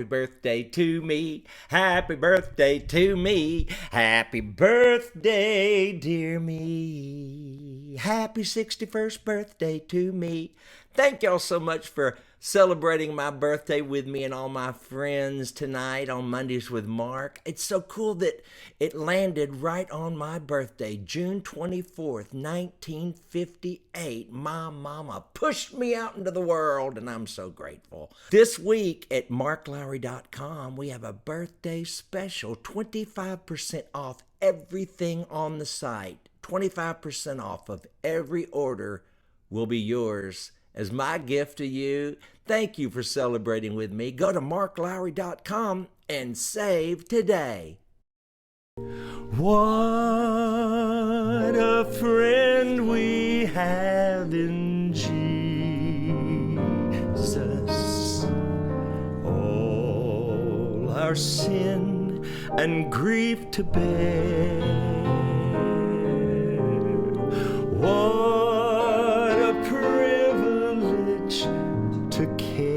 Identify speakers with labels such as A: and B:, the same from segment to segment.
A: Happy birthday to me. Happy birthday to me. Happy birthday, dear me. Happy 61st birthday to me. Thank y'all so much for celebrating my birthday with me and all my friends tonight on Mondays with Mark. It's so cool that it landed right on my birthday, June 24th, 1958. My mama pushed me out into the world, and I'm so grateful. This week at marklowry.com, we have a birthday special, 25% off everything on the site. 25% off of every order will be yours as my gift to you. Thank you for celebrating with me. Go to marklowry.com and save today. What a friend we have in Jesus. All our sin and grief to bear. What a privilege to carry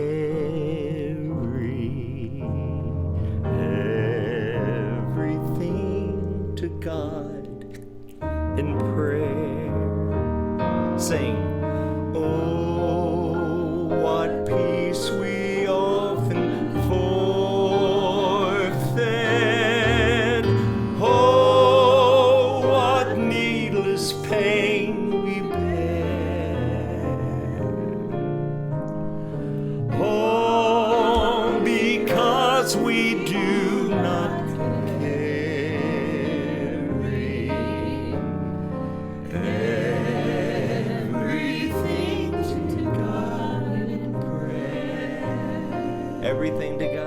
A: everything to God in prayer. Sing, oh, what peace we often forfeit. Oh, what needless pain we bear. Oh, because we do not carry everything to God in prayer. Everything to God.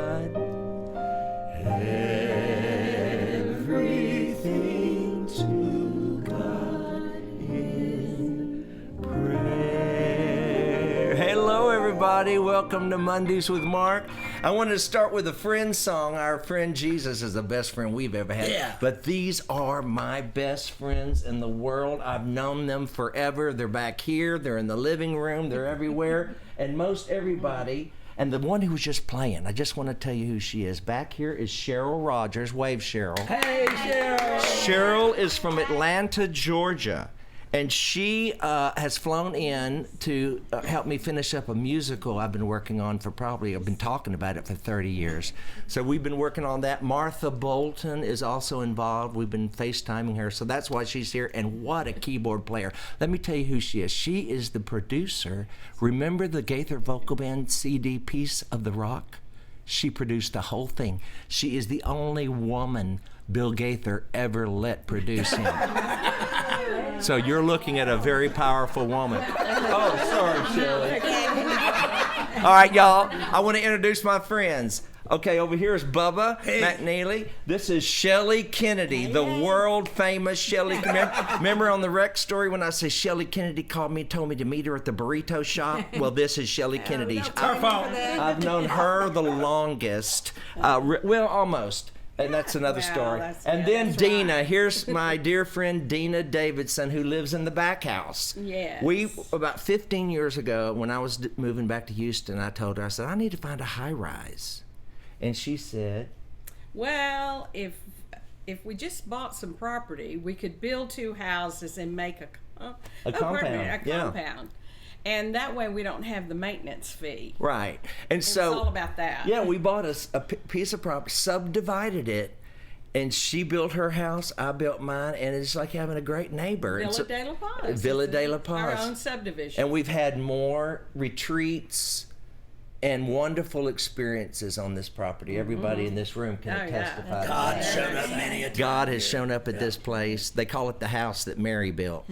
A: Everything to God in prayer. Hello, everybody. Welcome to Mondays with Mark. I wanted to start with a friend song. Our friend Jesus is the best friend we've ever had.
B: Yeah.
A: But these are my best friends in the world. I've known them forever. They're back here. They're in the living room. They're everywhere. And most everybody. And the one who was just playing, I just want to tell you who she is. Back here is Cheryl Rogers. Wave, Cheryl.
B: Hey, Cheryl.
A: Cheryl is from Atlanta, Georgia, and she has flown in to help me finish up a musical I've been working on I've been talking about it for 30 years. So we've been working on that. Martha Bolton is also involved. We've been FaceTiming her, so that's why she's here, and what a keyboard player. Let me tell you who she is. She is the producer. Remember the Gaither Vocal Band CD, Piece of the Rock? She produced the whole thing. She is the only woman Bill Gaither ever let produce him. So you're looking at a very powerful woman. Oh, sorry, Shirley. All right, y'all. I want to introduce my friends. Okay, over here is Bubba McNeely. This is Shelly Kennedy, the world famous Shelly. Remember on the Rec story when I said Shelly Kennedy called me and told me to meet her at the burrito shop? Well, this is Shelly Kennedy. I've known her the longest. Well, almost. And that's another story. And then Dina, right. Here's my dear friend Dina Davidson, who lives in the back house.
C: Yes.
A: About 15 years ago, when I was moving back to Houston, I told her, I said, I need to find a high rise. And she said,
C: well, if we just bought some property, we could build two houses and make a compound.
A: Yeah.
C: And that way we don't have the maintenance fee.
A: Right. And so
C: it's all about that.
A: Yeah, we bought a piece of property, subdivided it, and she built her house, I built mine, and it's like having a great neighbor.
C: Villa de la Paz.
A: Villa de la Paz.
C: Our own subdivision.
A: And we've had more retreats and wonderful experiences on this property. Everybody in this room can testify.
B: God showed up many a time.
A: God has shown up at this place. They call it the house that Mary built.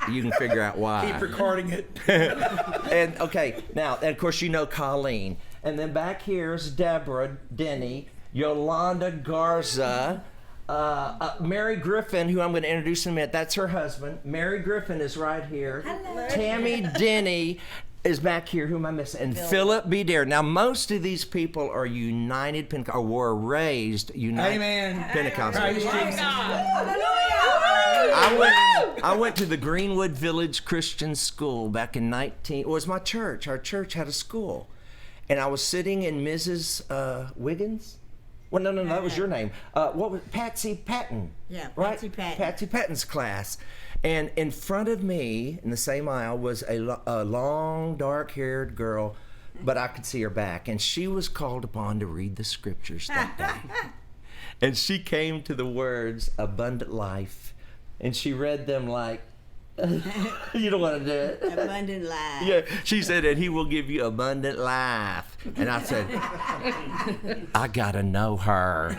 A: You can figure out why.
B: Keep recording it.
A: And okay, now, and of course you know Colleen. And then back here's Deborah Denny, Yolanda Garza, Mary Griffin, who I'm going to introduce in a minute. That's her husband. Mary Griffin is right here.
D: Hello.
A: Tammy Denny is back here. Who am I missing? And Philip B. Dare. Now, most of these people are United Pentecostal, or were raised United Pentecostal. I went to the Greenwood Village Christian School back in our church had a school. and I was sitting in Mrs. Wiggins. Well, no, that was your name. What was Patsy Patton?
D: Yeah,
A: right?
D: Patsy Patton.
A: Patsy Patton's class, and in front of me in the same aisle was a long, dark-haired girl, but I could see her back, and she was called upon to read the scriptures that day, and she came to the words "abundant life," and she read them like. You don't want to do it.
D: Abundant life.
A: Yeah, she said, and he will give you abundant life. And I said, I gotta know her.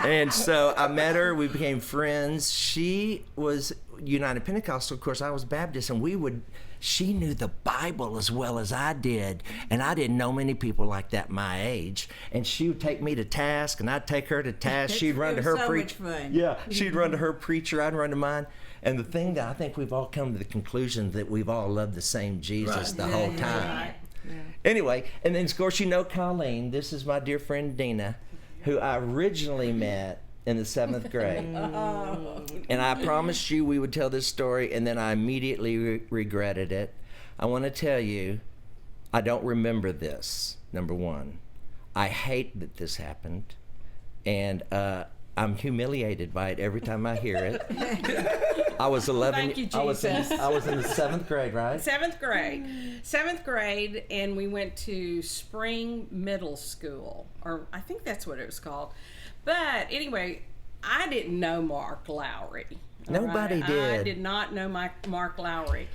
A: And so I met her, we became friends. She was United Pentecostal, of course, I was Baptist, and she knew the Bible as well as I did. And I didn't know many people like that my age. And she would take me to task, and I'd take her to task. She'd run to her preacher.
D: So much fun.
A: Yeah, she'd run to her preacher, I'd run to mine. And the thing that I think we've all come to the conclusion that we've all loved the same Jesus the whole time.
C: Yeah.
A: Anyway, and then of course you know Colleen. This is my dear friend Dina, who I originally met in the 7th grade. And I promised you we would tell this story, and then I immediately regretted it. I want to tell you, I don't remember this, number one. I hate that this happened, and I'm humiliated by it every time I hear it. I was 11.
C: Thank you,
A: I was in the 7th grade, right?
C: 7th grade. 7th grade, and we went to Spring Middle School, or I think that's what it was called. But anyway, I didn't know Mark Lowry. all
A: Nobody
C: right?
A: did.
C: I did not know Mark Lowry.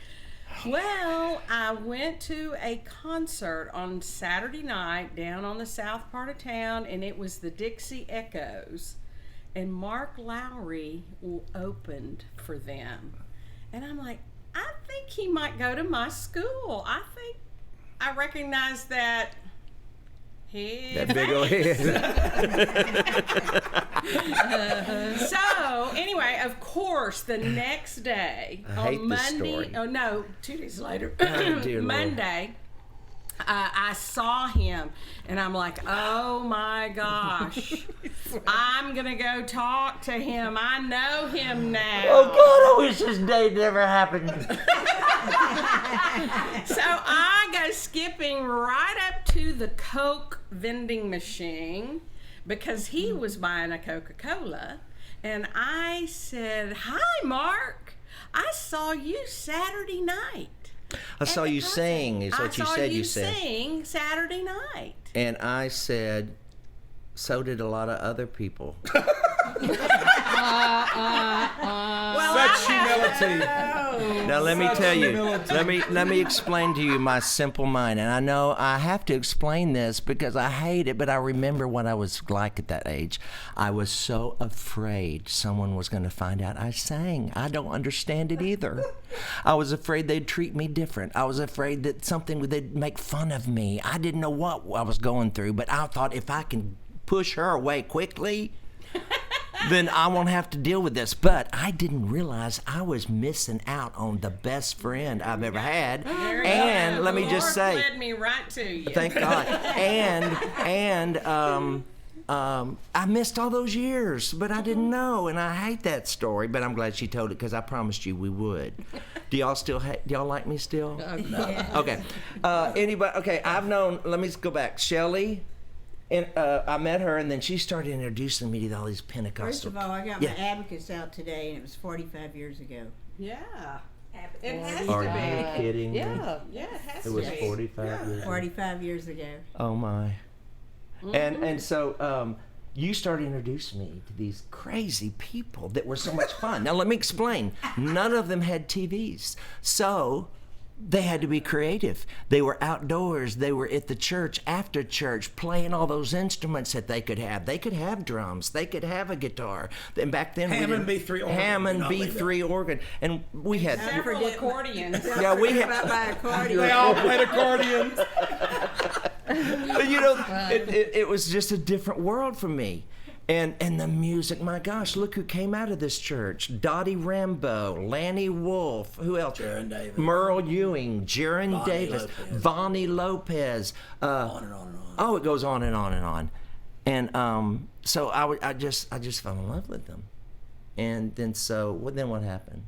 C: Well, I went to a concert on Saturday night down on the south part of town, and it was the Dixie Echoes. And Mark Lowry opened for them. And I'm like, I think he might go to my school. I recognize that head.
A: That big old head.
C: So, anyway, of course, the next day,
A: I
C: on
A: hate this
C: Monday,
A: story.
C: oh no, 2 days later,
A: Oh, dear Lord.
C: Monday, I saw him, and I'm like, oh my gosh, I'm gonna go talk to him. I know him now.
A: Oh God, I wish this day never happened.
C: So I go skipping right up to the Coke vending machine because he was buying a Coca-Cola, and I said, hi, Mark. I saw you Saturday night.
A: I saw you sing, is what you said you said.
C: I saw you sing Saturday night.
A: And I said, so did a lot of other people.
C: Well,
B: Such humility.
A: Now let me
B: Such
A: tell you,
B: humility.
A: let me explain to you my simple mind. And I know I have to explain this because I hate it, but I remember what I was like at that age. I was so afraid someone was going to find out I sang. I don't understand it either. I was afraid they'd treat me different. I was afraid that they'd make fun of me. I didn't know what I was going through, but I thought if I can push her away quickly, then I won't have to deal with this. But I didn't realize I was missing out on the best friend I've ever had.
C: There you
A: And
C: go.
A: let me
C: The
A: just
C: Lord
A: say,
C: led me right to you.
A: thank God. I missed all those years, but I didn't know, and I hate that story. But I'm glad she told it because I promised you we would. Do y'all still do y'all like me still?
D: Yeah.
A: Okay. Anybody? Okay. I've known. Let me go back. Shelley. And I met her, and then she started introducing me to all these Pentecostal.
D: First of all, I got
A: Yeah.
D: my abacus out today, and it was 45 years ago.
C: Yeah. It has
A: Are
C: to
A: you
C: be.
A: kidding me?
C: Yeah, it has
A: It
C: to
A: was
C: be.
A: 45 years ago.
D: 45 years ago.
A: Oh my. And so you started introducing me to these crazy people that were so much fun. Now let me explain. None of them had TVs. So they had to be creative. They were outdoors. They were at the church, after church, playing all those instruments that they could have. They could have drums. They could have a guitar. And back then,
B: Hammond B3 organ.
A: Hammond
B: Do not leave
A: B3 organ. And we had...
C: Several accordions.
A: Yeah, we had...
D: About my accordion.
B: They all played accordion.
A: But you know, it was just a different world for me. And the music, my gosh, look who came out of this church. Dottie Rambo, Lanny Wolf, who else?
B: Jaron Davis.
A: Merle Ewing, Jaron
B: Vonnie
A: Davis,
B: Lopez.
A: Vonnie Lopez.
B: On and on and on.
A: Oh, it goes on and on and on. And so I just fell in love with them. And then then what happened?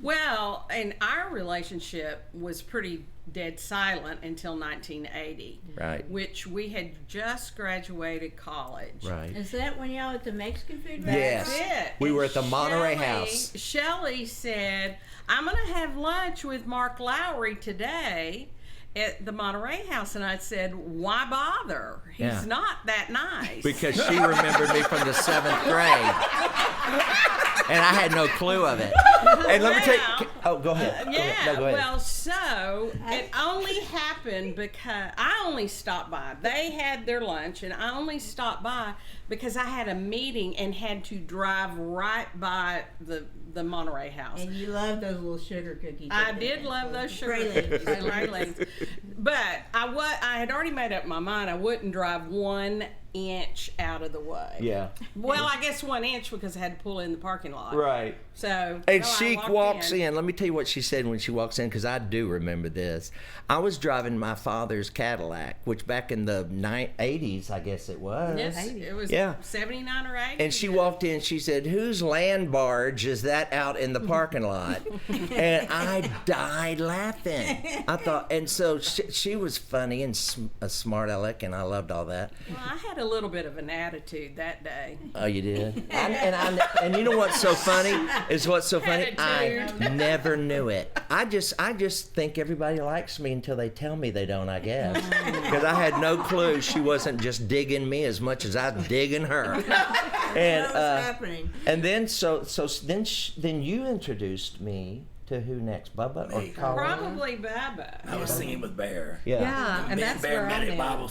C: Well, and our relationship was pretty dead silent until 1980.
A: Right.
C: Which we had just graduated college.
A: Right.
D: Is that when y'all at the Mexican food
A: Yes.
D: restaurant?
C: That's it.
A: We
C: And
A: were at the Monterey
C: Shelley-
A: House.
C: Shelley said, I'm going to have lunch with Mark Lowry today at the Monterey House. And I said, why bother? He's
A: Yeah.
C: not that nice.
A: Because she remembered me from the 7th grade. And I had no clue of it. And let me tell you. Oh, go ahead. Go
C: Yeah,
A: ahead. No, go ahead.
C: well, so it only happened because I only stopped by. They had their lunch, and I only stopped by because I had a meeting and had to drive right by the Monterey House.
D: And you love those little sugar cookies.
C: I
D: that
C: did
D: they
C: love
D: have.
C: those sugar
D: Pralines.
C: pralines. But I had already made up my mind I wouldn't drive 1 inch out of the way.
A: Yeah.
C: Well, I guess 1 inch because I had to pull in the parking lot.
A: Right.
C: So.
A: And
C: well, I
A: she
C: walked
A: walks in. Let me tell you what she said when she walks in, because I do remember this. I was driving my father's Cadillac, which back in the 80s, I guess it was.
C: Yes, it was
A: Yeah.
C: 79 or 80.
A: And she walked in. She said, "Whose land barge is that out in the parking lot?" And I died laughing. I thought, and so she was funny and a smart aleck, and I loved all that.
C: Well, I had a little bit of an attitude that day.
A: Oh, you did? And you know what's so funny? What's so funny? I never knew it. I just think everybody likes me until they tell me they don't, I guess. Because I had no clue she wasn't just digging me as much as I was digging her. And
D: What was happening?
A: and then then you introduced me to who next? Bubba or
B: Me.
A: Colin?
C: Probably Bubba.
B: I was singing with Bear.
E: Yeah, and
B: Me
E: that's
B: Bear
E: where
B: met
E: I
B: at
E: met.
B: Bible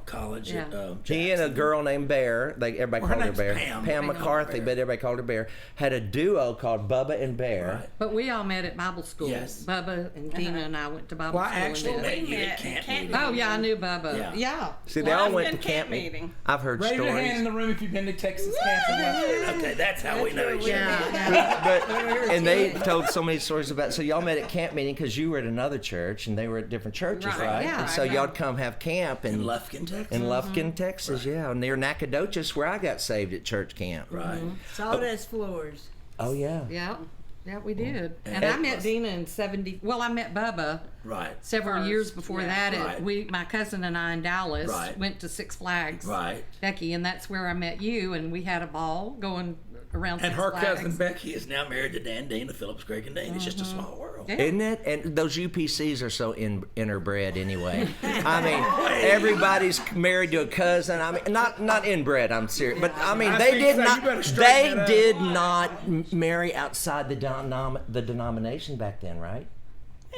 B: College at
A: He and a
B: Jackson.
A: girl named Bear, everybody
B: Well, her
A: called her
B: name's
A: Bear.
B: Pam
A: McCarthy,
B: Bear.
A: but everybody called her Bear. Had a duo called Bubba and Bear.
B: Right.
E: But we all met at Bible school.
B: Yes.
E: Bubba and Dina and I went to Bible
B: Well, I
E: school.
B: actually
E: and
B: met
E: then-
B: you
C: met
B: at camp
C: camp
B: meeting.
E: Oh yeah, I knew Bubba.
B: Yeah.
E: Yeah.
A: See, they
C: Well,
A: all
C: I've
A: went
C: been
A: to camp
C: camp
A: meeting.
C: meeting.
A: I've heard
B: Raise your hand in
A: stories.
B: the room if you've been to Texas camp and left. Okay, that's how we know each other.
E: Yeah.
A: But and they told so many stories about. So y'all met at camp meeting because you were at another church and they were at different churches,
C: Right,
A: right?
E: yeah.
A: And so y'all'd come have camp
B: In
A: in
B: Lufkin, Texas.
A: Lufkin, Texas, yeah, near Nacogdoches, where I got saved at church camp.
B: Right.
D: Sawdust floors.
A: Oh yeah.
E: Yeah. Yeah, we did.
B: And-
E: And I met Dina in 70. Well, I met Bubba
B: Right.
E: several
C: First,
E: years before
C: yeah.
E: that.
B: Right.
E: My cousin and I in Dallas
B: Right.
E: went to Six Flags.
B: Right.
E: Becky, and that's where I met you, and we had a ball going around
B: And
E: Six
B: her
E: Flags.
B: cousin Becky is now married to Dan Dean of Phillips Creek and Dean. It's just a small world.
E: Yeah.
A: Isn't it? And those UPCs are so interbred anyway. I mean, everybody's married to a cousin. I mean, not inbred. I'm serious, but I mean,
B: I
A: they
B: think
A: did
B: so. You
A: not.
B: better straighten
A: They
B: that up.
A: did not marry outside the denomination back then, right?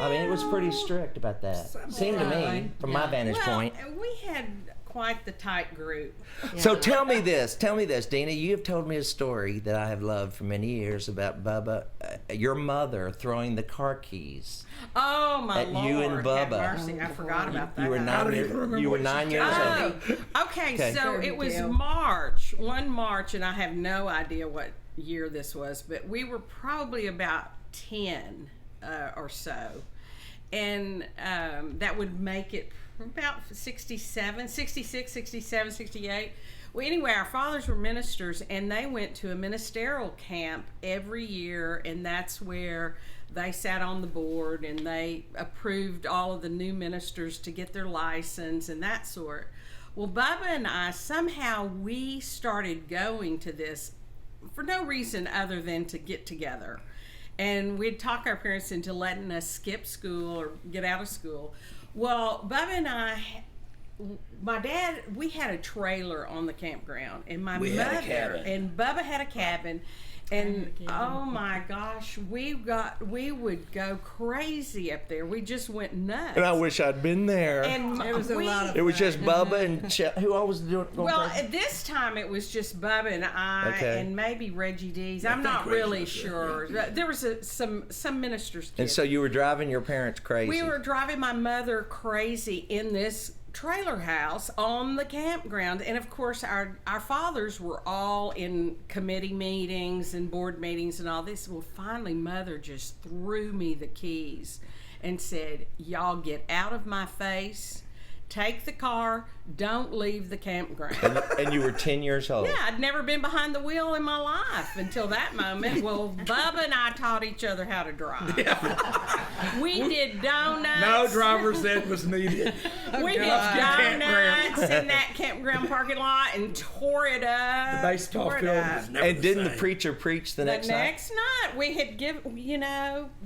A: I mean, it was pretty strict about that. Seemed to me,
E: Right.
A: from my vantage
C: Well,
A: point.
C: we had quite the tight group.
A: So tell me this, Dina. You have told me a story that I have loved for many years about Bubba, your mother throwing the car keys.
C: Oh my
A: At
C: Lord!
A: you and
C: have
A: Bubba.
C: mercy, I forgot about that.
A: You were
B: I
A: 9
B: don't
A: years.
B: even remember
A: You were
B: what she
A: 9 years
B: told
A: old.
B: me.
C: Oh, okay.
A: Okay.
C: So
D: Kirby
C: it was
D: tale.
C: one March, and I have no idea what year this was, but we were probably about 10 or so. And that would make it about 67, 66, 67, 68. Well, anyway, our fathers were ministers, and they went to a ministerial camp every year, and that's where they sat on the board and they approved all of the new ministers to get their license and that sort. Well, Bubba and I, somehow we started going to this for no reason other than to get together. And we'd talk our parents into letting us skip school or get out of school. Well, Bubba and I, my dad, we had a trailer on the campground, and my
B: We
C: mother
B: had a cabin.
C: and Bubba had a cabin. And oh my gosh, we would go crazy up there. We just went nuts.
A: And I wish I'd been there.
C: And
D: It was a lot of
A: It was just Bubba and who all was doing? going
C: well,
A: crazy?
C: at this time it was just Bubba and I,
A: Okay.
C: and maybe Reggie D's. I'm
B: think
C: not
B: Reggie
C: really
B: was there,
C: sure. There was some ministers' kids.
A: And so you were driving your parents crazy.
C: We were driving my mother crazy in this trailer house on the campground, and of course our fathers were all in committee meetings and board meetings and all this. Well, finally Mother just threw me the keys and said, y'all get out of my face take the car, don't leave the campground.
A: And you were 10 years old.
C: Yeah, I'd never been behind the wheel in my life until that moment. Well, Bubba and I taught each other how to drive. We did donuts.
B: No driver's ed was needed.
C: We did donuts in that campground parking lot and tore it up.
B: The baseball
C: tore it
B: field
C: up.
B: was never
A: And didn't the
B: same.
A: preacher preach the next
C: The
A: night?
C: next night, we had given,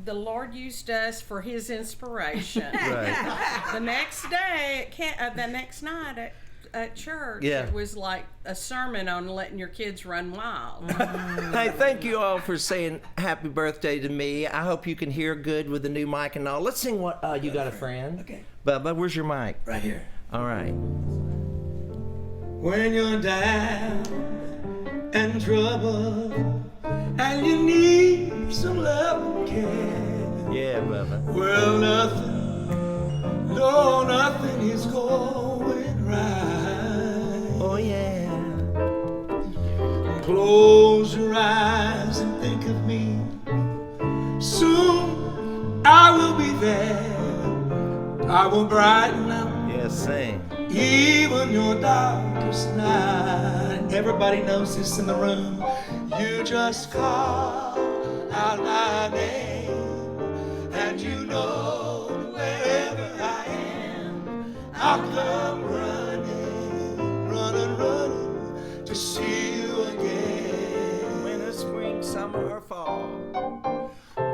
C: the Lord used us for His inspiration.
A: Right.
C: The next day, the next night at church,
A: Yeah.
C: it was like a sermon on letting your kids run wild.
A: Hey, thank you all for saying happy birthday to me. I hope you can hear good with the new mic and all. Let's sing what You Got a Friend.
B: Okay.
A: Bubba, where's your mic?
B: Right here.
A: All right.
B: When you're down and trouble and you need some love and care.
A: Yeah, Bubba.
B: Well, nothing is going right.
A: Oh, yeah.
B: Close your eyes and think of me. Soon I will be there. I will brighten up
A: Yeah, sing.
B: even your darkest night. Everybody knows this in the room. You just call out my name, and you know wherever I am, I'll come running to see you again.
A: Winter, spring, summer, or fall.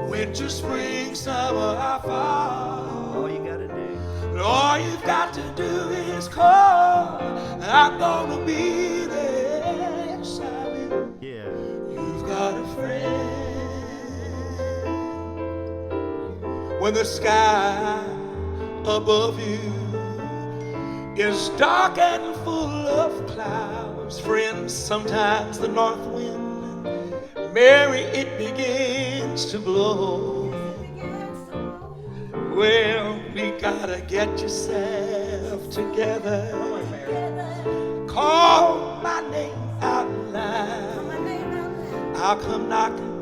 B: Winter, spring, summer, or fall.
A: All you gotta do.
B: And all you've got to do is call, and I'm gonna be there. Yes, I will.
A: Yeah.
B: You've got a friend. When the sky above you is dark and full of clouds, friends, sometimes the north wind, Mary, it begins to blow. Well, we gotta get yourself together. Call my name out loud. I'll come knocking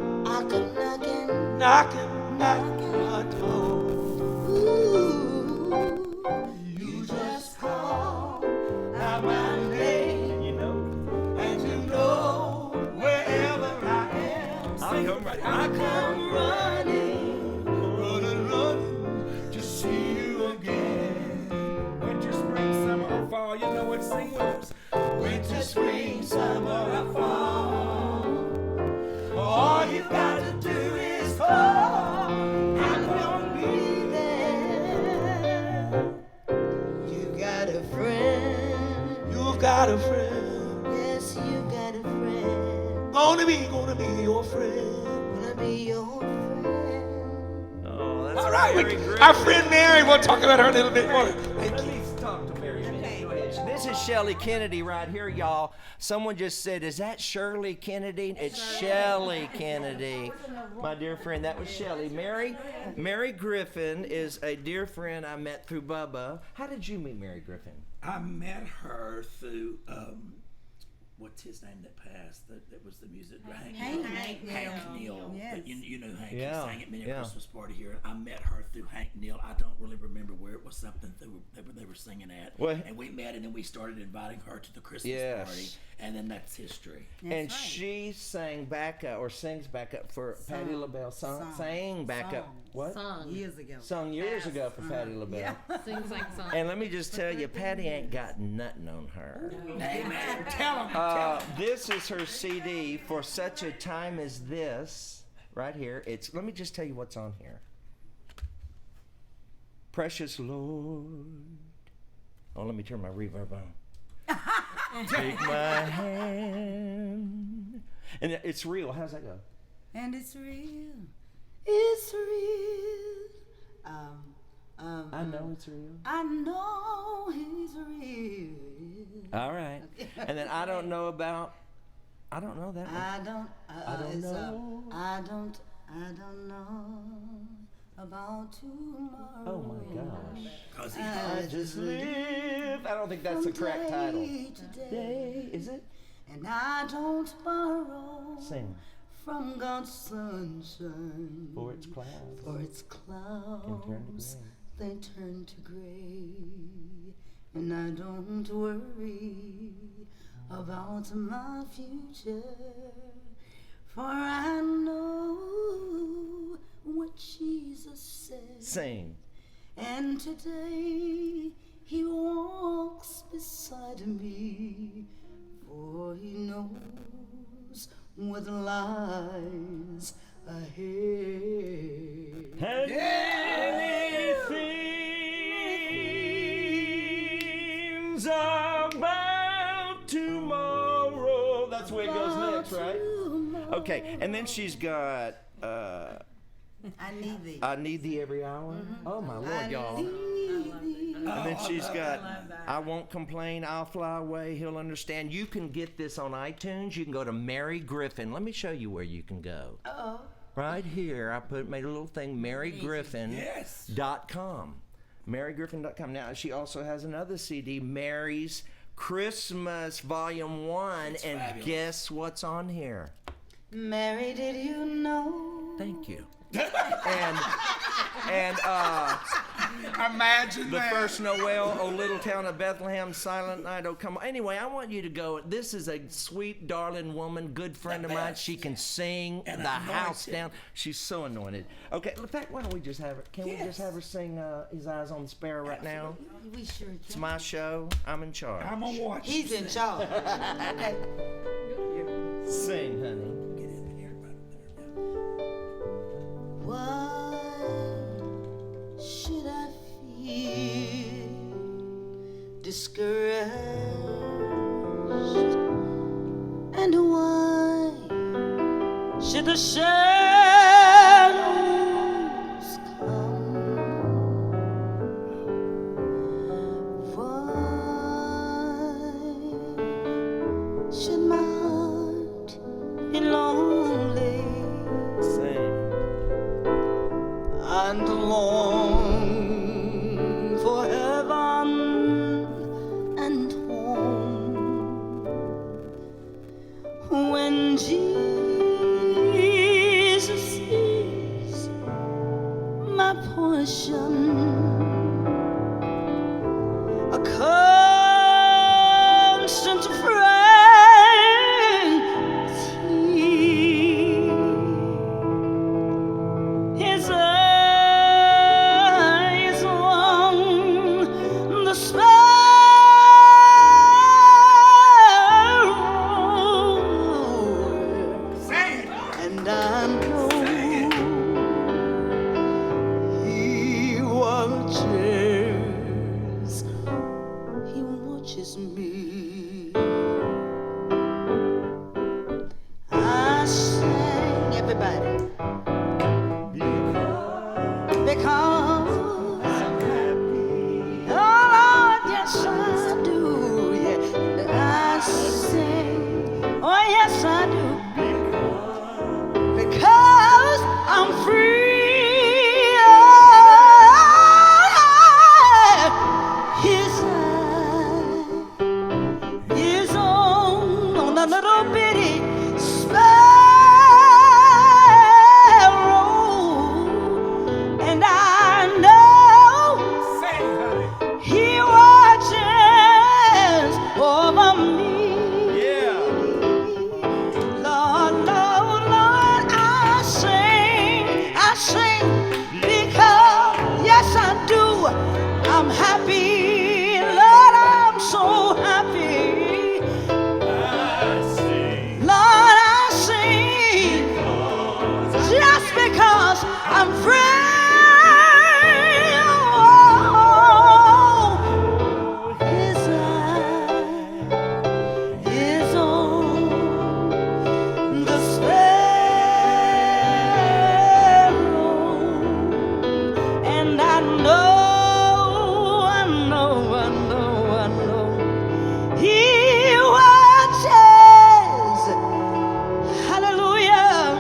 B: at your door. You just call out my name,
A: You know?
B: and you know wherever I am. I come running to see you again. Winter, spring, summer, or fall, you know what? Sing with us. Winter, spring, summer, or fall. All you've got to do is call. I'm gonna be there.
F: You got a friend.
B: You've got a friend.
F: Yes, you got a friend.
B: Gonna be your friend.
F: Wanna be your friend.
A: Oh, that's
B: All right,
A: Mary Griffin.
B: our friend Mary, we'll talk about her a little bit more. Thank
A: Let
B: you.
A: me talk to Mary. Go ahead. This is Shelley Kennedy right here, y'all. Someone just said, is that Shirley Kennedy? It's Shelley Kennedy. My dear friend, that was Shelley. Mary Griffin is a dear friend I met through Bubba. How did you meet Mary Griffin?
B: I met her through what's his name that passed? That was the music. Hank Neal.
D: Yes.
B: You know Hank.
A: Yeah,
B: He sang at many
A: yeah.
B: Christmas party here. I met her through Hank Neal. I don't really remember where it was. Something they were singing at.
A: Well-
B: and we met, and then we started inviting her to the Christmas
A: Yes.
B: party, and then that's history.
A: And she sang backup, or sings backup for Patti LaBelle. Sang backup. What?
E: Sung.
D: Years ago.
A: Sung years ago for Patti LaBelle.
E: Sings like song.
A: And let me just tell you, Patty ain't got nothing on her.
B: Amen. Tell him.
A: This is her CD, For Such a Time as This, right here. Let me just tell you what's on here. Precious Lord. Oh, let me turn my reverb on. Take my hand. And it's real. How's that go?
D: And it's real. It's real.
A: I know it's real.
D: I know he's real.
A: All right. And then I don't know that one.
D: I don't
A: know.
D: I don't know about tomorrow.
A: Oh my gosh.
B: 'Cause he
A: I just live. I don't think that's the correct title. Day, is it?
D: And I don't borrow
A: Sing.
D: from God's sunshine.
A: For its clouds.
D: For its clouds,
A: Can turn to gray.
D: they turn to gray. and I don't worry about my future, for I know what Jesus said.
A: Sing.
D: And today he walks beside me, for he knows what lies ahead.
A: Anything's about tomorrow. That's the way it goes next, right? Okay, and then she's got
D: I need thee.
A: I Need Thee Every Hour. Oh my Lord, y'all. And then she's got I Won't Complain, I'll Fly Away, He'll Understand. You can get this on iTunes. You can go to Mary Griffin. Let me show you where you can go.
D: Uh-oh.
A: Right here, I made a little thing, marygriffin.com. Marygriffin.com. Now, she also has another CD, Mary's Christmas Volume 1.
B: That's
A: and
B: fabulous.
A: Guess what's on here?
D: Mary, did you know?
A: Thank you. and
B: Imagine
A: the
B: that.
A: first Noel, O Little Town of Bethlehem, Silent Night, Oh Come On. Anyway, I want you to go. This is a sweet, darling woman, good friend of mine. She can sing
B: And
A: the house
B: anointed.
A: down. She's so anointed. Okay, in fact, why don't we just have her? Can we just have her sing His Eyes on the Sparrow right now?
D: We sure can.
A: It's my show. I'm in charge.
B: I'm gonna watch.
D: He's in charge. Okay.
A: Sing, honey.
D: Why should I feel discouraged? And why should the shadows come? Why should my heart be lonely
A: Sing.
D: and long for heaven and home, when Jesus is my portion, a constant friend, His eyes on the sparrow,
B: Say it.
D: and I know He watches me. I sang, everybody, because I'm happy. Oh Lord, yes I do. Yeah, I sing. Oh yes I do. Because I'm free. His eye is on a little bitty sparrow, and I know
B: Say it, honey.
D: He watches over me.
A: Yeah.
D: Lord, Lord, Lord, I sing because yes I do. I'm happy, Lord, I'm so happy. Lord, I sing just because I'm free. Oh, His eye is on the sparrow, and I know He watches. Hallelujah.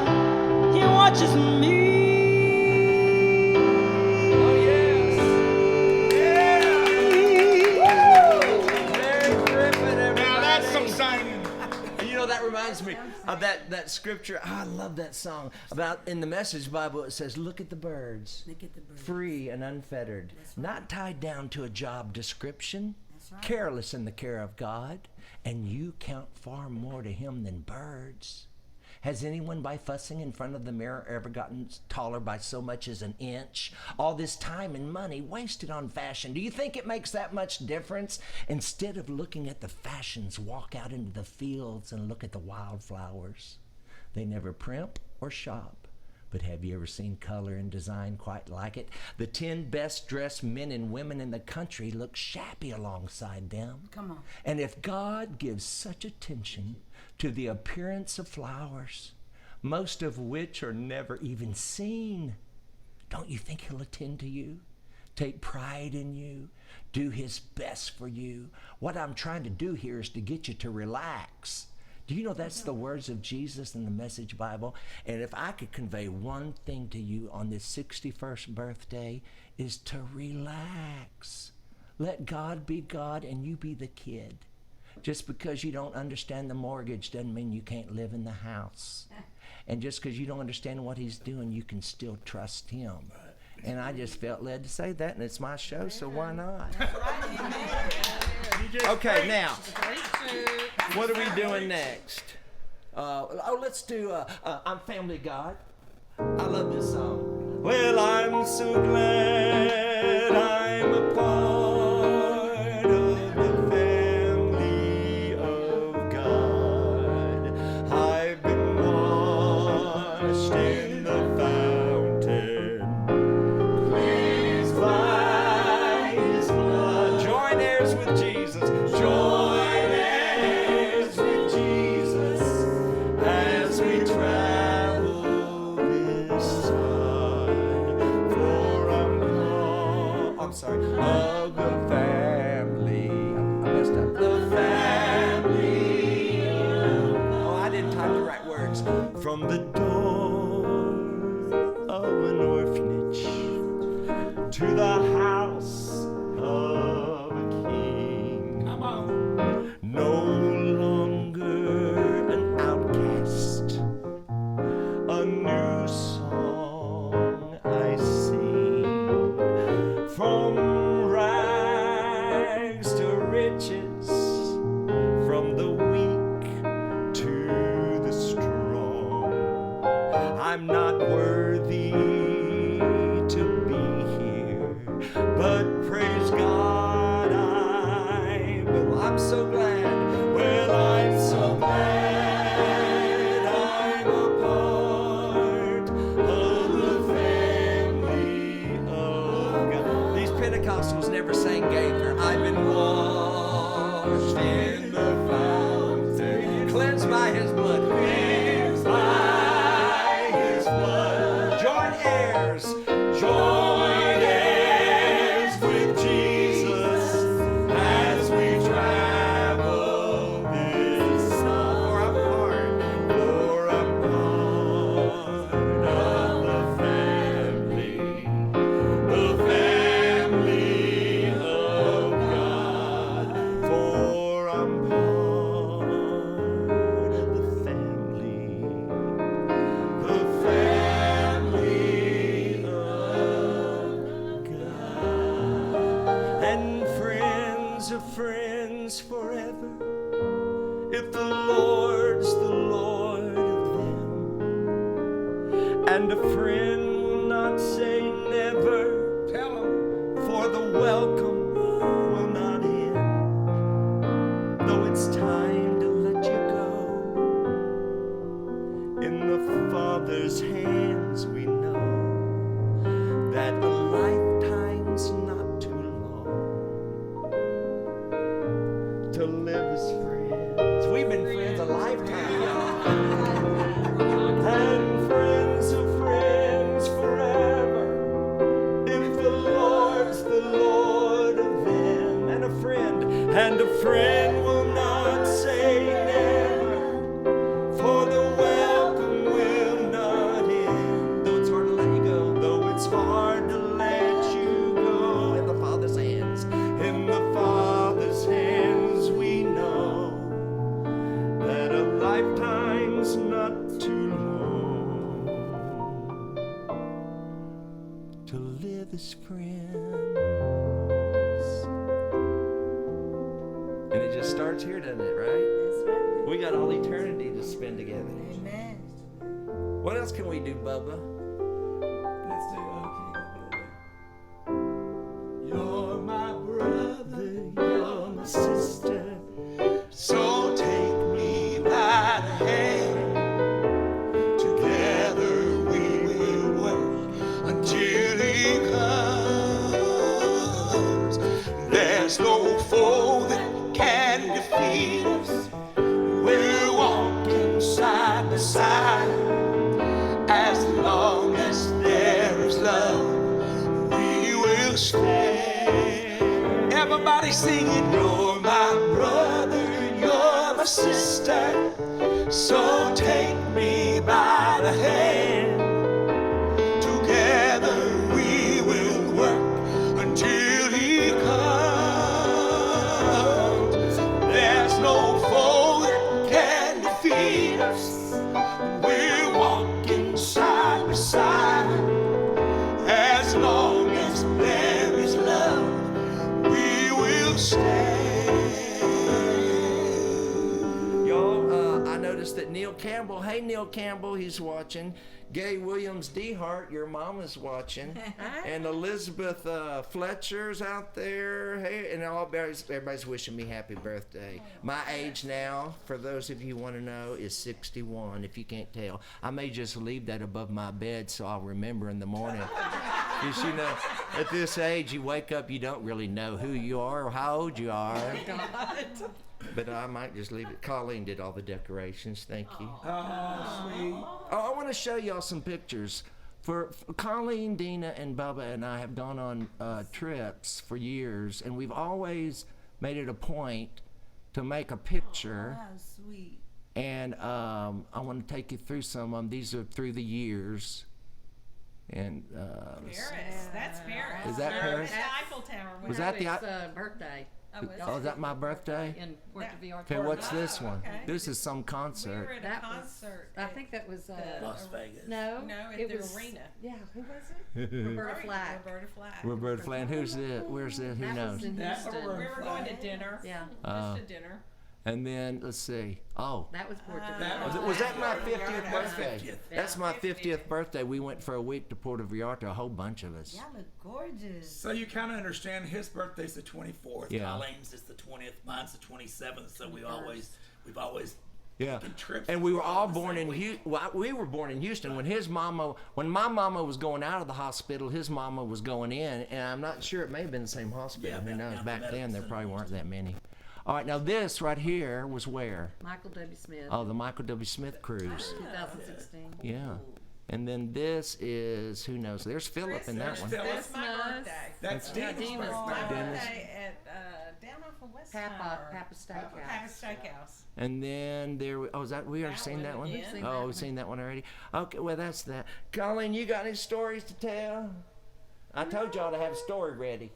D: He watches me.
A: Oh, yes. Mary Griffin, everybody.
B: Now that's some singing.
A: And you know, that reminds me of that scripture. I love that song. About in the Message Bible, it says, look at the birds.
D: Look at the bird.
A: Free and unfettered. Not tied down to a job description. careless in the care of God, and you count far more to him than birds. Has anyone by fussing in front of the mirror ever gotten taller by so much as an inch? All this time and money wasted on fashion. Do you think it makes that much difference? Instead of looking at the fashions, walk out into the fields and look at the wildflowers. They never primp or shop. But have you ever seen color and design quite like it? The 10 best dressed men and women in the country look shabby alongside them.
G: Come on.
A: And if God gives such attention to the appearance of flowers, most of which are never even seen, don't you think he'll attend to you? Take pride in you, do his best for you. What I'm trying to do here is to get you to relax. Do you know that's the words of Jesus in the Message Bible? And if I could convey one thing to you on this 61st birthday, is to relax. Let God be God and you be the kid. Just because you don't understand the mortgage doesn't mean you can't live in the house. And just because you don't understand what he's doing, you can still trust him. And I just felt led to say that, and it's my show, so why not? Okay, now, what are we doing next? Let's do I'm Family God. I love this song. Well, I'm so glad I'm a part of the family of God. I've been washed in the fountain, cleansed by his blood. Join heirs with Jesus. Join heirs with Jesus as we travel this side. For I'm sorry, of the family. I messed up. The family. Oh, I didn't type the right words. From the door of an orphanage to the house of a king.
B: Come on.
A: No longer an outcast, a new song I sing. From rags to riches, from the weak to the strong. I'm not worthy to be here, but praise God I'm so glad. Well, I'm so glad I'm a part of the family of God. These Pentecostals never sang Gaither. I've been washed in the fountain, cleansed by his blood. Cleansed by his blood. Join heirs. Join heirs with Jesus as we travel this song. For I'm part of the family of God. For I'm part of the family of God. And friends of friends forever, if the Lord's the Lord of them. And a friend will not say never,
B: Tell them.
A: for the welcome will not end. Though it's time to let you go, in the Father's hands we know that a lifetime's not too long to live as friends. We've been friends a lifetime, y'all. And friends of friends forever, if the Lord's the Lord of them. And a friend will not say never, for the welcome will not end. Though it's hard to let you go, though it's hard to let you go. In the Father's hands, in the Father's hands we know that a lifetime's not too long to live as friends. starts here, doesn't it, right? We got all eternity to spend together.
F: Amen.
A: What else can we do, Bubba?
B: Let's do You're my brother, you're my sister. So take me by the hand. Together we will work until he comes. There's no foe that can defeat us. We're walking side by side. As long as there is love, we will stand. Everybody singing, you're my brother, you're my sister. So take me by the hand. Together we will work until he comes. There's no foe that can defeat us. We're walking side by side. As long as there is love, we will stand.
A: Y'all, I noticed that Neil Campbell, hey Neil Campbell, he's watching. Gay Williams DeHart, your mama's watching. And Elizabeth Fletcher's out there. Hey, and everybody's wishing me happy birthday. My age now, for those of you who want to know, is 61, if you can't tell. I may just leave that above my bed so I'll remember in the morning. Because, you know, at this age, you wake up, you don't really know who you are or how old you are. But I might just leave it. Colleen did all the decorations. Thank you.
B: Oh, sweet.
A: Oh, I want to show y'all some pictures. For Colleen, Dina, and Bubba and I have gone on trips for years, and we've always made it a point to make a picture.
F: Wow, sweet.
A: And I want to take you through some of them. These are through the years. And
C: Paris. That's Paris.
A: Is that Paris?
C: The Eiffel Tower.
A: Was that the?
E: It's birthday
A: Oh, is that my birthday?
E: in Puerto Vallarta.
A: Okay, what's this one?
C: okay.
A: This is some
C: We
A: concert.
C: were at a
E: That was-
C: concert.
E: I think that was
B: Las Vegas.
E: no,
C: No, at
E: it
C: the
E: was
C: arena.
E: Yeah, who was it? Roberta Flack.
C: Roberta Flack.
A: Roberta Flan. Who's this? Where's this? Who
E: That
A: knows?
E: was in
B: That
E: Houston.
B: Roberta
C: We were going to dinner.
E: Yeah,
C: Just a dinner.
A: And then let's see. Oh,
E: that was Puerto
B: That
E: Vallarta.
A: was that my 50th birthday?
B: 50th.
A: That's my 50th birthday. We went for a week to Puerto Vallarta, a whole bunch of us.
F: Y'all look gorgeous.
B: So you kind of understand his birthday's the 24th.
A: Yeah.
B: Colleen's is the 20th. Mine's the 27th. So we've always
A: Yeah.
B: taken trips.
A: And we were all
B: on the
A: born
B: same
A: in
B: week.
A: Houston. Well, we were born in Houston. When my mama was going out of the hospital, his mama was going in, and I'm not sure, it may have been the same hospital.
B: Yeah,
A: Who knows?
B: down
A: Back
B: the
A: then, there
B: medical
A: probably
B: center.
A: weren't that many. All right, now this right here was where?
E: Michael W. Smith,
A: Oh, the Michael W. Smith cruise.
E: 2016.
A: Yeah. And then this is, who knows? There's Philip in that
B: There's
A: one.
B: Phyllis.
C: That's my birthday.
B: That's Dina's
E: Dina's
C: My
B: birthday.
C: birthday at down off of West
E: Papa
C: Tower.
E: Steakhouse.
C: Papa Steakhouse.
A: And then is that, we already seen that one?
C: We've seen
A: Oh,
E: that
A: we've
E: one.
A: seen that one already. Okay, well, that's that. Colleen, you got any stories to tell? I told y'all to have a story ready.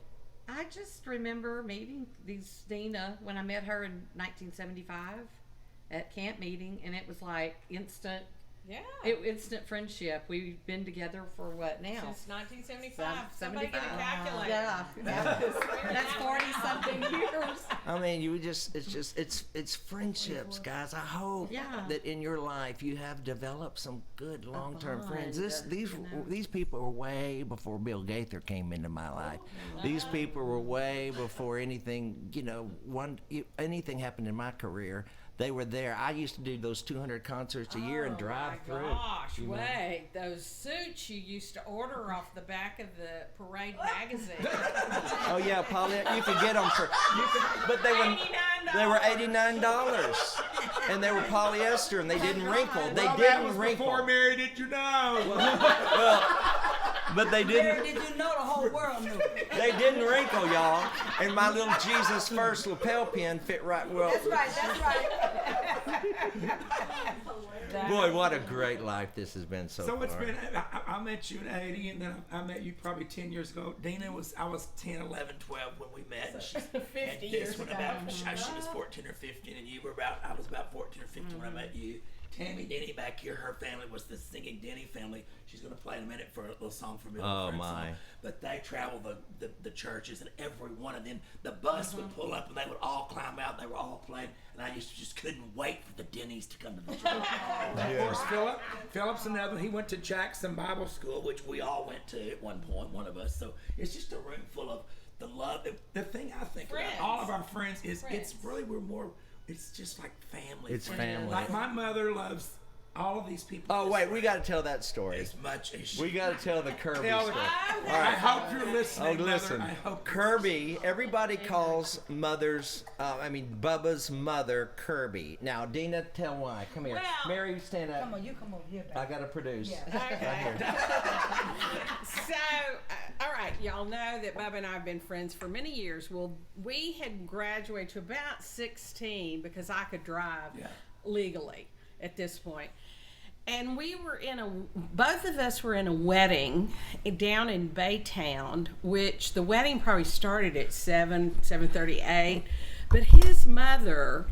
E: I just remember meeting Dina when I met her in 1975 at camp meeting, and it was like instant friendship. We've been together for what now?
C: Since 1975. Somebody
E: 75.
C: get a calculator.
E: Yeah, that's 40 something years.
A: I mean, it's friendships, guys. I hope
E: Yeah.
A: that in your life you have developed some good long-term friends.
E: bond,
A: These people were way before Bill Gaither came into my life. These people were way before anything, anything happened in my career. They were there. I used to do those 200 concerts a year and drive through.
C: Gosh,
A: you know.
C: wait. Those suits you used to order off the back of the Parade magazine.
A: Oh yeah, Paulette, you could get them but they were $89, and they were polyester, and they didn't wrinkle. They
B: Well, that
A: didn't
B: was
A: wrinkle.
B: before Mary Did You Know?
A: Well, but they
F: Where
A: didn't.
F: did you know the whole world knew?
A: They didn't wrinkle, y'all. And my little Jesus First lapel pin fit right well.
F: That's right, that's right.
A: Boy, what a great life this has been so
B: So
A: far.
B: it's been, I met you in 80, and then I met you probably 10 years ago. I was 10, 11, 12 when we met. And
C: 50
B: and
C: years
B: this one
C: ago.
B: she was 14 or 15, and I was about 14 or 15 when I met you. Tammy Denny back here, her family was the singing Denny family. She's going to play in a minute for a little song for me.
A: Oh, my.
B: But they travel the churches, and every one of them, the bus would pull up, and they would all climb out. They were all playing, and I just couldn't wait for the Denny's to come to the church. Of course, Philip's another. He went to Jackson Bible School, which we all went to at one point, one of us. So it's just a room full of the love. The thing I think about all of our friends is it's really it's just like family.
A: It's family.
B: Like my mother loves all of these people.
A: Oh, wait, we got to tell that story.
B: As much as
A: We got to tell the Kirby
B: Tell
A: story.
B: it. I hope you're listening,
A: Oh, listen.
B: Mother. I hope
A: Kirby, everybody calls Bubba's mother Kirby. Now, Dina, tell why. Come here.
C: Well,
A: Mary, stand up.
F: Come on, you come over here, baby.
A: I got to produce.
F: Yeah.
A: Right here.
C: So, all right, y'all know that Bubba and I have been friends for many years. Well, we had graduated to about 16 because I could drive legally at this point. And we were both of us were in a wedding down in Baytown, which the wedding probably started at 7:38. But his mother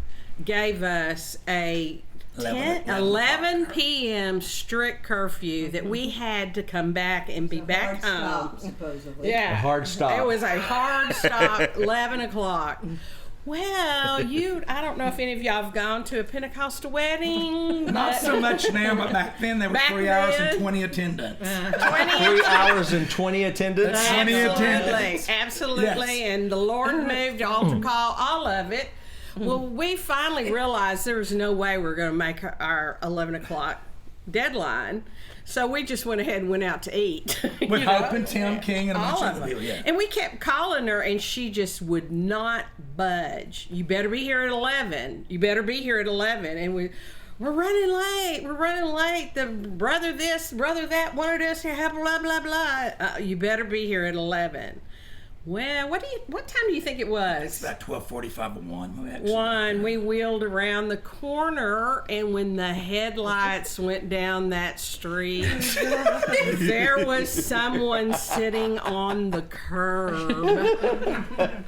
C: gave us a 11 p.m. strict curfew that we had to come back and be back home.
F: Stop, supposedly.
C: Yeah.
A: A hard stop.
C: It was a hard stop, 11 o'clock. Well, I don't know if any of y'all have gone to a Pentecostal wedding.
B: not so much now, but back then there was
C: Back
B: 3 hours
C: then-
B: and 20 attendance.
A: 3 hours and 20 attendance.
B: 20 attendance.
C: Absolutely.
B: Yes.
C: And the Lord moved altar call, all of it. Well, we finally realized there was no way we were going to make our 11 o'clock deadline. So we just went ahead and went out to eat.
B: With Hope and Tim King and a bunch
C: All
B: of
C: of
B: other
C: them.
B: people, yeah.
C: And we kept calling her, and she just would not budge. You better be here at 11. You better be here at 11. And we're running late. We're running late. The brother this, brother that wanted us to have blah, blah, blah. You better be here at 11. Well, what time do you think it was?
B: It's about 12:45 or 1.
C: One, we wheeled around the corner, and when the headlights went down that street, there was someone sitting on the curb.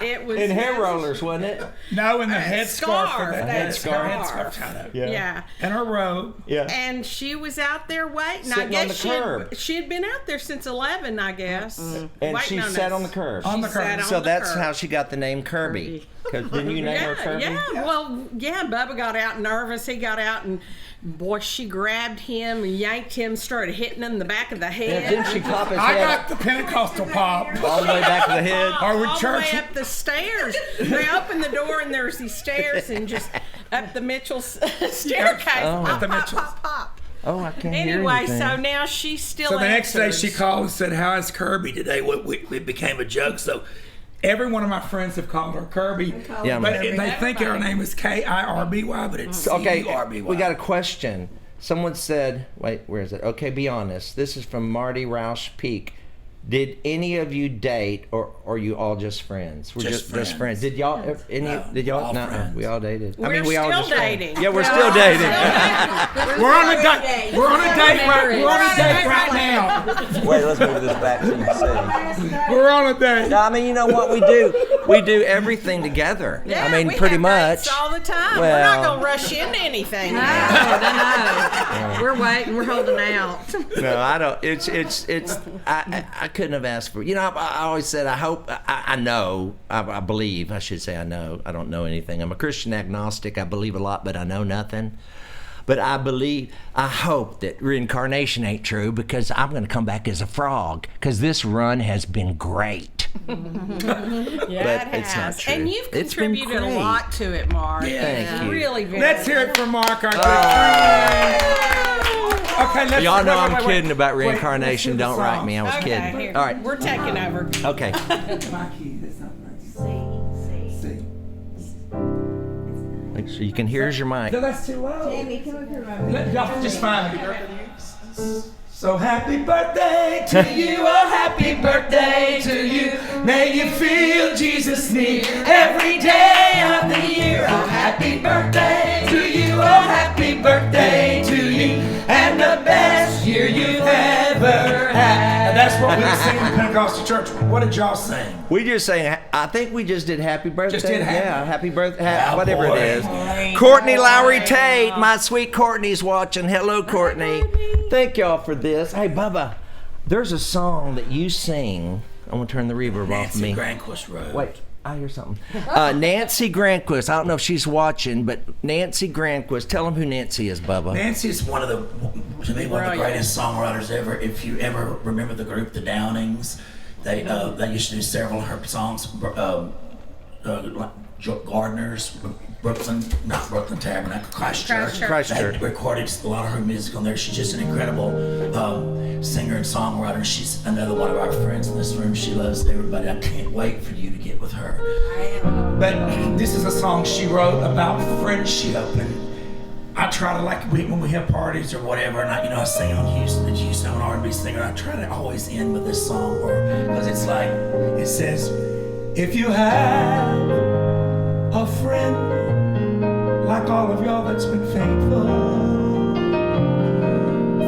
C: It was
A: In hair rollers, wasn't it?
B: No, and the headscarf.
C: scarf,
B: Her
C: that
B: headscarf
C: scarf.
B: tied up.
C: Yeah.
B: And her robe.
A: Yeah.
C: And she was out there waiting.
A: Sitting
C: I
A: on
C: guess
A: the curb.
C: she had been out there since 11, I guess.
A: And
C: waiting
A: she
C: on
A: sat
C: us.
A: on the curb.
B: On the
C: She
B: curb.
C: sat on
A: So
C: the
A: that's
C: curb.
A: how she got the name Kirby. Because didn't you name her Kirby?
C: Yeah, well, yeah, Bubba got out nervous. He got out and, boy, she grabbed him and yanked him, started hitting him in the back of the head.
A: Yeah, didn't she pop his
B: I
A: head
B: got the Pentecostal pop.
A: all the way back to the head?
B: Or with
C: all
B: church.
C: the way up the stairs. They opened the door and there's these stairs and just up the Mitchell's staircase.
A: Oh.
C: Pop,
B: Up the
C: pop,
B: Mitchells.
C: pop, pop.
A: Oh, I can't hear
C: Anyway,
A: anything.
C: so now she still
B: So the next day
C: answers.
B: she called and said, "How is Kirby today?" It became a joke. So every one of my friends have called her Kirby.
A: Yeah,
B: but
A: man.
B: they think her name is Kirby, but it's
A: Okay,
B: Curby.
A: we got a question. Someone said, wait, where is it? Okay, be honest. This is from Marty Roush Peak. Did any of you date, or you all just friends? We're
B: Just
A: just friends. Did y'all?
B: No,
A: Did y'all?
B: all
A: No,
B: friends.
A: we all dated.
C: We're
A: we all
C: still
A: just friends.
C: dating.
A: Yeah, we're
C: Yeah,
A: still
C: we're
A: dating.
B: We're on a date. We're on a date right now.
A: Wait, let's move this back so you can see.
B: We're on a date.
A: No, I mean, you know what we do? We do everything together.
C: Yeah,
A: I mean,
C: we
A: pretty
C: have
A: much.
C: dates all the time. We're
A: Well-
C: not going to rush into anything.
E: No. We're waiting. We're holding out.
A: No, I don't. It's. I couldn't have asked for. You know, I always said I hope. I know. I believe. I should say I know. I don't know anything. I'm a Christian agnostic. I believe a lot, but I know nothing. But I believe. I hope that reincarnation ain't true because I'm going to come back as a frog because this run has been great.
C: Yeah,
A: But
C: it
A: it's not
C: has.
A: true.
C: And you've
A: It's been
C: contributed a
A: great.
C: lot to it, Mark.
A: Thank you.
C: Really, very.
B: Let's hear it for Mark, our good friend. Okay, let's.
A: Y'all know I'm
B: wait.
A: kidding about
B: Wait, let's
A: reincarnation.
B: do the
A: Don't write
B: song.
A: me. I was
C: Okay,
A: kidding.
C: here.
A: All right.
C: We're taking over.
A: Okay.
B: My key. That's not right. C.
A: Make sure you can hear your mic.
B: No, that's too low.
F: Jamie, come up here, my
B: Y'all just find me. So happy birthday to you, oh happy birthday to you. May you feel Jesus near every day of the year. Oh happy birthday to you, oh happy birthday to you. And the best year you've ever had. And that's That's what we sing in the Pentecostal church. What did y'all sing?
A: We just saying, I think we just did happy birthday.
B: Just did happy.
A: Yeah, happy birthday,
B: Oh,
A: whatever
B: boy.
A: it is. Courtney Lowry Tate, my sweet Courtney's watching. Hello, Courtney. Thank y'all for this. Hey, Bubba, there's a song that you sing. I'm going to turn the reverb off me.
B: Nancy Granquist wrote.
A: Wait, I hear something. Nancy Granquist. I don't know if she's watching, but Nancy Granquist. Tell them who Nancy is, Bubba.
B: Nancy is one of the, to me, one of the greatest songwriters ever. If you ever remember the group, the Downings, they used to do several of her songs. Like Gardeners, not Brooklyn Tabernacle, Christchurch.
A: Christchurch.
B: They recorded a lot of her music on there. She's just an incredible singer and songwriter. She's another one of our friends in this room. She loves everybody. I can't wait for you to get with her. But this is a song she wrote about friendship, and I try to, like, when we have parties or whatever, and I sing on Houston, I'm an R&B singer. I try to always end with this song, because it's like, it says, if you have a friend like all of y'all that's been faithful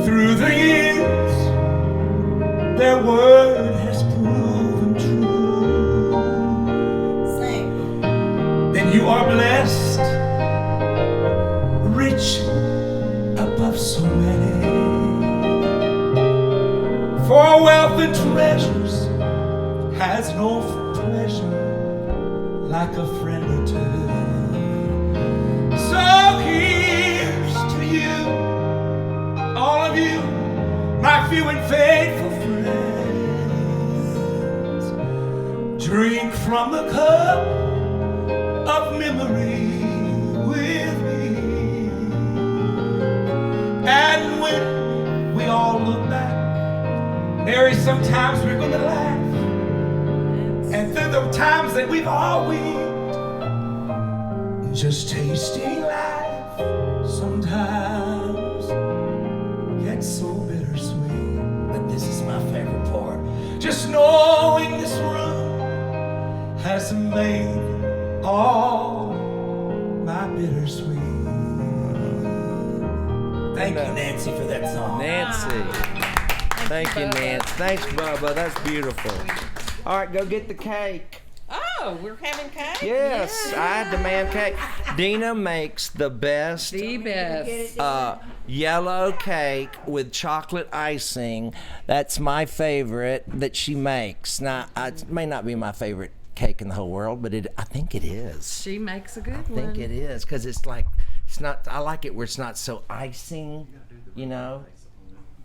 B: through the years, their word has proven true. Then you are blessed, rich above so many, for wealth and treasures has no pleasure like a friend or two. So here's to you, all of you, my few and faithful friends. Drink from the cup of memory with me, and when we all look back, there is sometimes we're gonna laugh, and through the times that we've all wept, just tasting life sometimes gets so bittersweet. But this is my favorite part. Just knowing this room has made all my bittersweet. Thank you, Nancy, for that song.
A: Nancy. Thank you, Nancy. Thanks, Bubba. That's beautiful. All right, go get the cake.
C: Oh, we're having cake?
A: Yes, I demand cake. Dina makes the best
E: The best.
A: yellow cake with chocolate icing. That's my favorite that she makes. Now, it may not be my favorite cake in the whole world, but I think it is.
E: She makes a good
A: I
E: one.
A: think it is, because it's not, I like it where it's not so icing,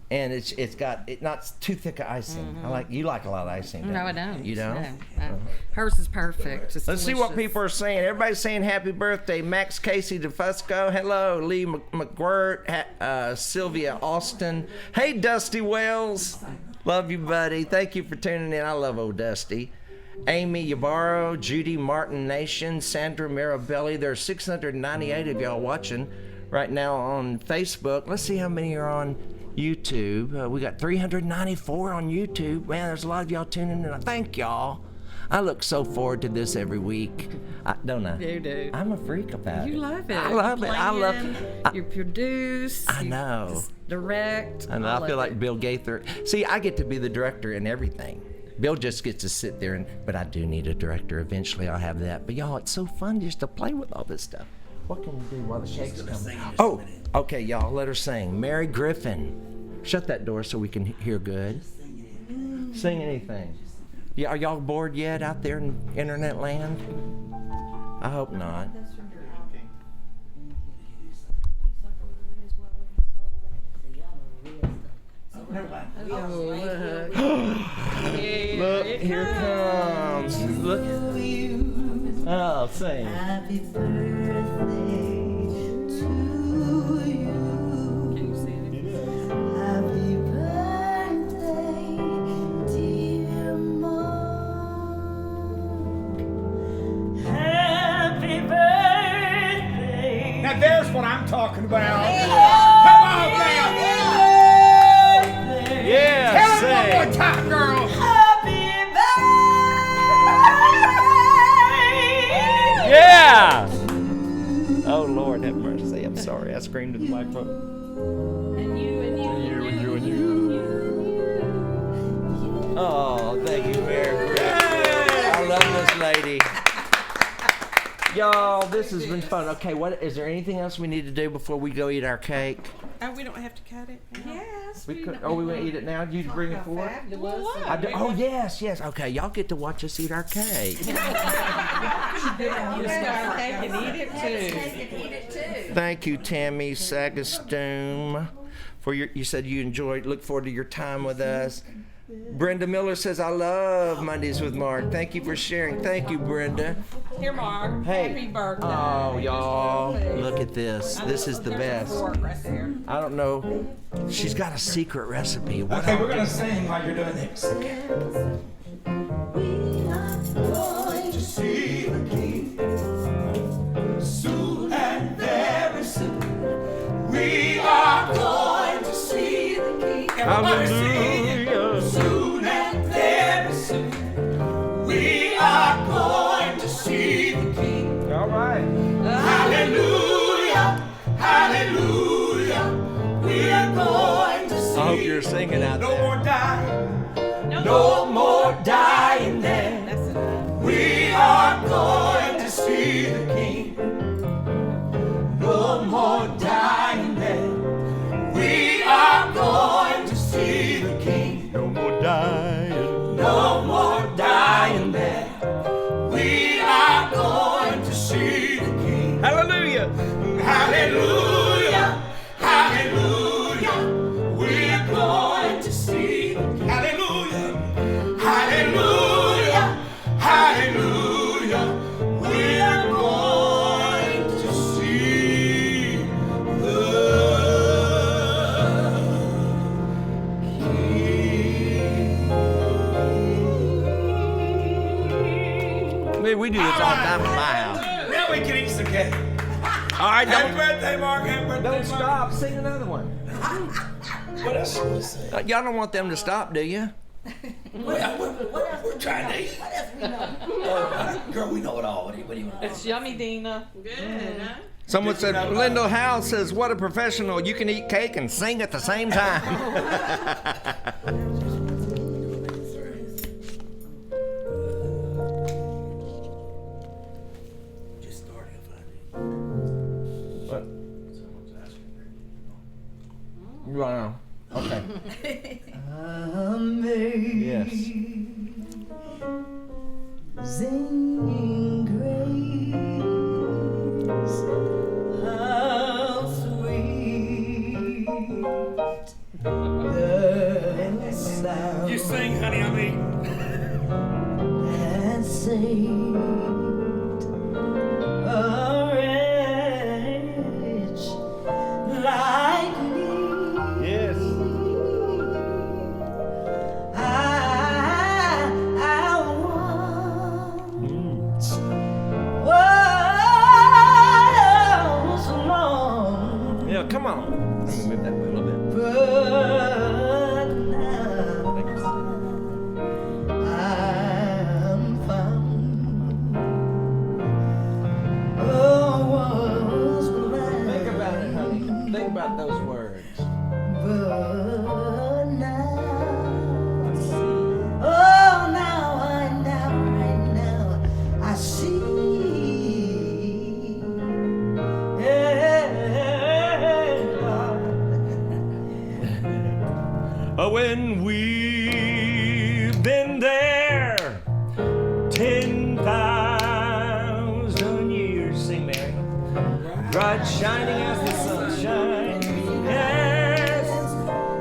A: and it's not too thick of icing. You like a lot of icing, don't
E: No,
A: you?
E: I don't.
A: You don't?
E: No. Hers is perfect. It's
A: Let's see what
E: delicious.
A: people are saying. Everybody's saying happy birthday. Max Casey DeFusco. Hello. Lee McGirt. Sylvia Austin. Hey, Dusty Wells. Love you, buddy. Thank you for tuning in. I love old Dusty. Amy Ybarro, Judy Martin Nation, Sandra Mirabelli. There's 698 of y'all watching right now on Facebook. Let's see how many are on YouTube. We got 394 on YouTube. Man, there's a lot of y'all tuning in. Thank y'all. I look so forward to this every week. Don't I?
E: You do.
A: I'm a freak about it.
E: You love it.
A: I love it. I love it.
E: You produce.
A: I
E: you
A: know.
E: just direct.
A: And I feel like Bill Gaither. See, I get to be the director in everything. Bill just gets to sit there, but I do need a director. Eventually I'll have that. But y'all, it's so fun just to play with all this stuff. What can we do while the shake's coming? Oh, okay, y'all, let her sing. Mary Griffin. Shut that door so we can hear good. Sing anything. Yeah, are y'all bored yet out there in internet land? I hope not. Look, here it comes. Look. Oh, sing.
D: Happy birthday to you.
E: Can you see it?
D: Happy birthday, dear Mark. Happy birthday.
B: Now there's what I'm talking about. Come on now.
A: Yeah,
B: Tell it one
A: sing.
B: more time, girl.
D: Happy birthday.
A: Yeah! Oh, Lord, have mercy. I'm sorry. I screamed at the microphone.
E: And you.
A: And you. Oh, thank you, Mary. I love this lady. Y'all, this has been fun. Okay, what is there anything else we need to do before we go eat our cake?
C: Oh, we don't have to cut it?
E: Yes.
A: We could. Oh, we want to eat it now. You bring it forward.
E: Fabulous.
A: Oh yes, yes. Okay, y'all get to watch us eat our cake.
E: You just gotta take and eat it too.
A: Thank you, Tammy Sagastum, for you said you enjoyed. Look forward to your time with us. Brenda Miller says, I love Mondays with Mark. Thank you for sharing. Thank you, Brenda.
C: Here, Mark.
A: Hey.
C: Happy birthday.
A: Oh, y'all, look at this. This is the best.
C: Fork right there.
A: I don't know. She's got a secret recipe. What
B: Okay,
A: I'll
B: we're
A: do-
B: gonna sing while you're doing this. Going to see the King soon and very soon. We are going to see the King. Everybody sing. Soon and very soon. We are going to see the King.
A: All right.
B: Hallelujah, hallelujah. We are going to see.
A: I hope you're singing out
B: No
A: there.
B: more dying. No more dying there. We are going to see the King. No more dying there. We are going to see the King.
A: No more dying.
B: No more dying there. We are going to see the King.
A: Hallelujah.
B: Hallelujah, hallelujah. We're going to see the King. Hallelujah, hallelujah, hallelujah. We're going to see the King.
A: Man, we do this all the time in my house.
B: Now we can eat some cake.
A: All right,
B: Happy birthday, Mark. Happy birthday,
A: don't
B: Mark.
A: stop. Sing another one.
B: What else should we say?
A: Y'all don't want them to stop, do you?
B: Well, we're trying to eat. Girl, we know it all. What do you want?
E: It's yummy, Dina.
C: Good, huh?
A: Someone said, Linda Howe says, what a professional. You can eat cake and sing at the same time.
B: Just started
A: What?
B: Someone's asking.
A: Wow. Okay. Yes.
D: Amazing grace, how sweet the sound
B: You sing, honey. I mean.
D: that saved a wretch like me.
A: Yes.
D: I once was alone,
A: Yeah, come on. Let me move that way a little bit.
D: but now I'm found. Oh, was blind,
A: Think about it, honey. Think about those words.
D: but now. Oh, now right now, I see. Yeah, Lord.
A: When we've been there 10,000 years, sing Mary. Bright shining as the sunshine. Yes,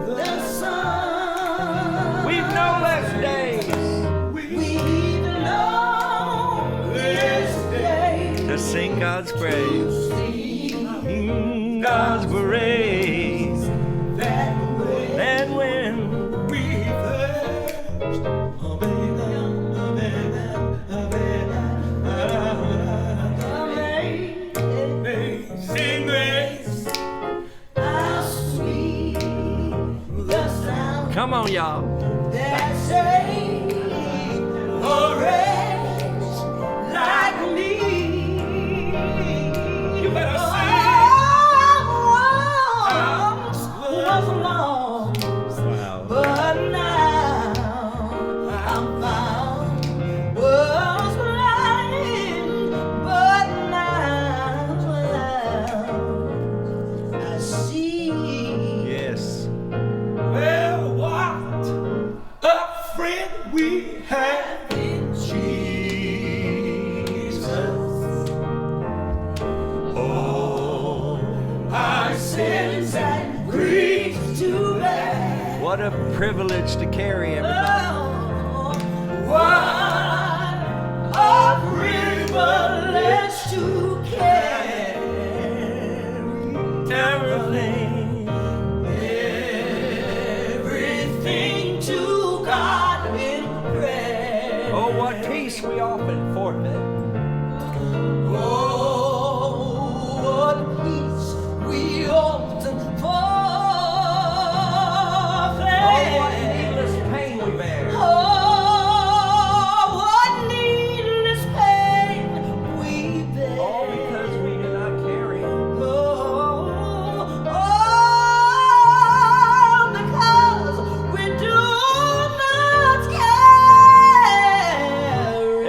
D: The sun,
A: we've no less days
D: we've known this day.
A: to sing God's praise. Sing God's praise. And when
B: We first. Amazing grace.
D: How sweet the sound
A: come on, y'all.
D: that saved a wretch like me.
B: You better sing.
D: Was lost,
A: Wow.
D: but now
A: What a privilege to carry, everybody.
D: What a privilege to carry everything to God in prayer.
A: Oh, what peace we often forfeit.
D: Oh, what peace we often forfeit.
A: Oh, what needless pain we bear.
D: Oh, what needless pain we bear.
A: All because we do not carry.
D: Because we do not carry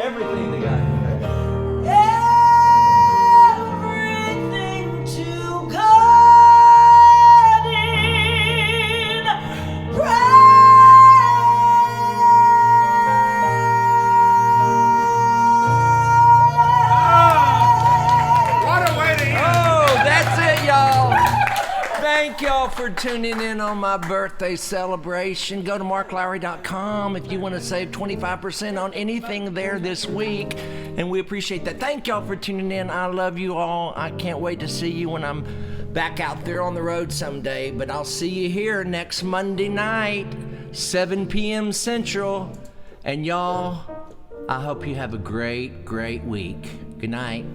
A: Everything they got.
D: everything to God in
B: What a way to end.
A: Oh, that's it, y'all. Thank y'all for tuning in on my birthday celebration. Go to marklowry.com if you want to save 25% on anything there this week. And we appreciate that. Thank y'all for tuning in. I love you all. I can't wait to see you when I'm back out there on the road someday. But I'll see you here next Monday night, 7 p.m. Central. And y'all, I hope you have a great, great week. Good night.